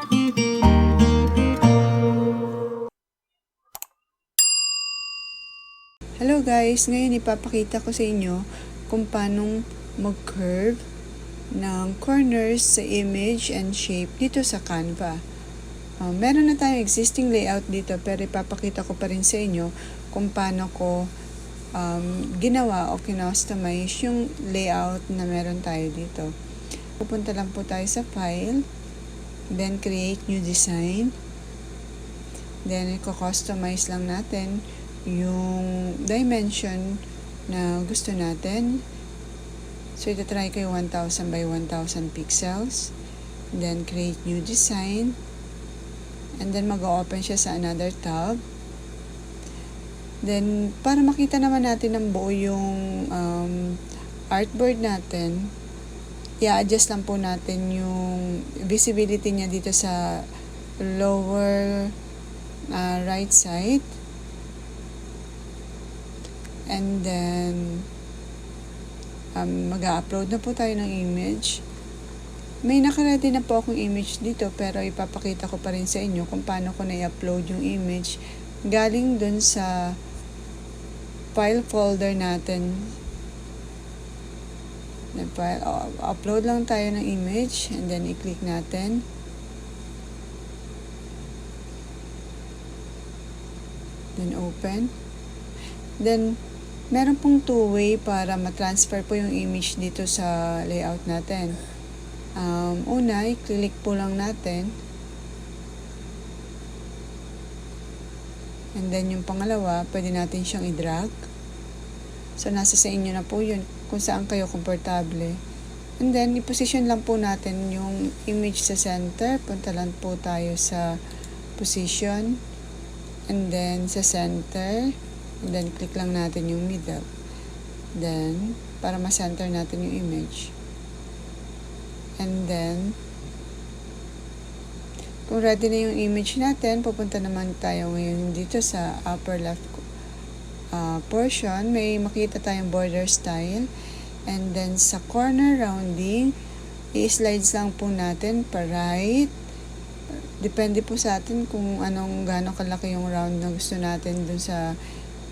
Hello guys! Ngayon ipapakita ko sa inyo kung paano mag-curve ng corners sa image and shape dito sa Canva. Meron na tayong existing layout dito pero ipapakita ko pa rin sa inyo kung paano ko ginawa o kinostomize yung layout na meron tayo dito. Pupunta lang po tayo sa File, then Create New Design, then i-customize lang natin yung dimension na gusto natin. So, itatry ko yung 1000 by 1000 pixels. Then, create new design. And then, mag-open siya sa another tab. Then, para makita naman natin ng buo yung artboard natin, i-adjust lang po natin yung visibility niya dito sa lower right side. And then, mag-upload na po tayo ng image. May nakaredy na po akong image dito pero ipapakita ko pa rin sa inyo kung paano ko na-upload yung image galing dun sa file folder natin. Upload lang tayo ng image and then i-click natin. Then open. Then, meron pong two-way para matransfer po yung image dito sa layout natin. Una, i-click po lang natin. And then yung pangalawa, pwede natin siyang i-drag. So, nasa sa inyo na po yun kung saan kayo komportable. And then, i-position lang po natin yung image sa center. Punta lang po tayo sa position. And then, sa center. And then, click lang natin yung middle. Then, para ma-center natin yung image. And then, kung ready na yung image natin, pupunta naman tayo ngayon dito sa upper left portion. May makita tayong border style. And then, sa corner rounding, i-slides lang po natin pa right. Depende po sa atin kung gaano kalaki yung round na gusto natin dun sa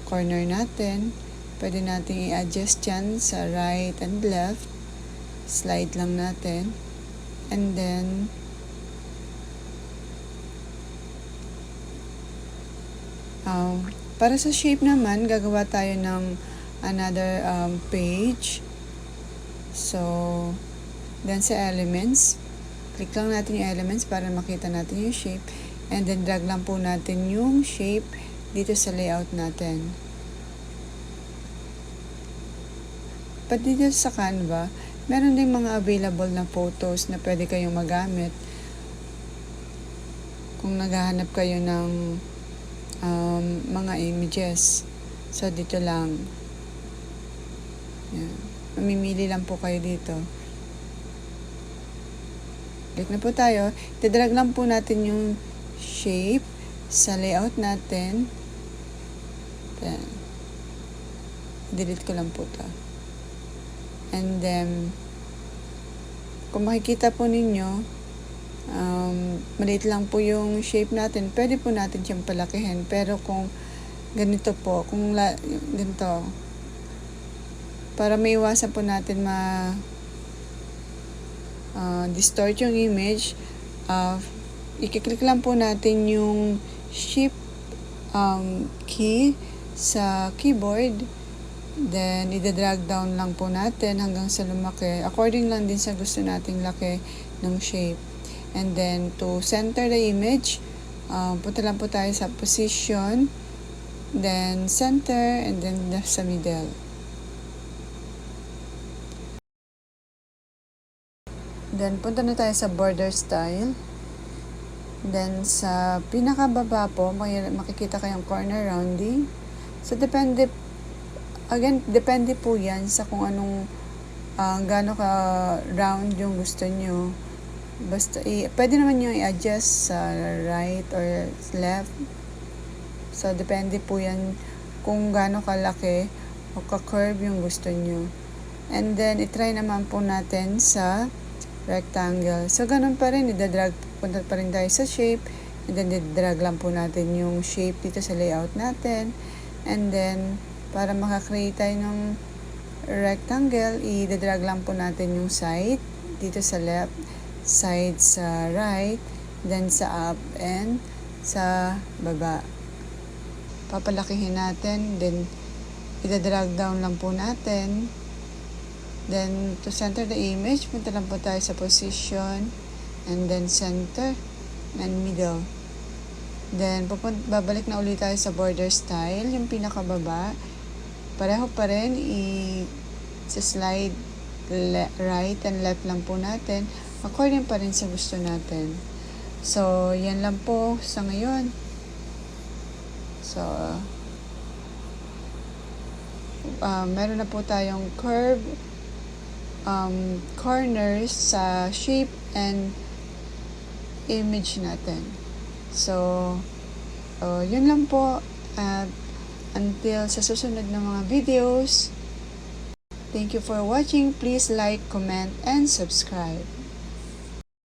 corner natin. Pwede natin i-adjust yan sa right and left. Slide lang natin. And then, para sa shape naman, gagawa tayo ng another page. So, then sa elements, click lang natin yung elements para makita natin yung shape. And then, drag lang po natin yung shape dito sa layout natin. Pati dito sa Canva, meron din mga available na photos na pwede kayong magamit. Kung naghahanap kayo ng mga images. So, dito lang. Yan. Mamimili lang po kayo dito. Click na po tayo. Tidrag lang po natin yung shape sa layout natin. Then, delete ko lang po ito. And then, kung makikita po ninyo, maliit lang po yung shape natin. Pwede po natin siyang palakihin. Pero kung ganito po, ganito, para maiwasan po natin distort yung image, i-click lang po natin yung shift key sa keyboard. Then, i-drag down lang po natin hanggang sa lumaki. According lang din sa gusto nating laki ng shape. And then, to center the image, punta lang po tayo sa position, then center, and then sa middle. Then, punta na tayo sa border style. Then, sa pinakababa po, makikita kayong corner rounding. So, depende po yan sa kung anong gaano ka round yung gusto nyo. Basta, pwede naman nyo i-adjust sa right or left. So, depende po yan kung gaano kalaki o ka-curve yung gusto nyo. And then, itry naman po natin sa rectangle. So, ganun pa rin, i-drag papunta pa rin tayo sa shape. And then, drag lang po natin yung shape dito sa layout natin. And then, para makakreate tayo ng rectangle, i-drag lang po natin yung side dito sa left, side sa right, then sa up and sa baba. Papalakihin natin, then i-drag down lang po natin. Then, to center the image, punta lang po tayo sa position, and then center, and middle. Then, babalik na ulit tayo sa border style, yung pinakababa. Pareho pa rin, i-slide right and left lang po natin, according pa rin sa gusto natin. So, yan lang po sa ngayon. So, meron na po tayong curve, corners sa shape and image natin. So, yun lang po. At until sa susunod na mga videos, thank you for watching. Please like, comment, and subscribe.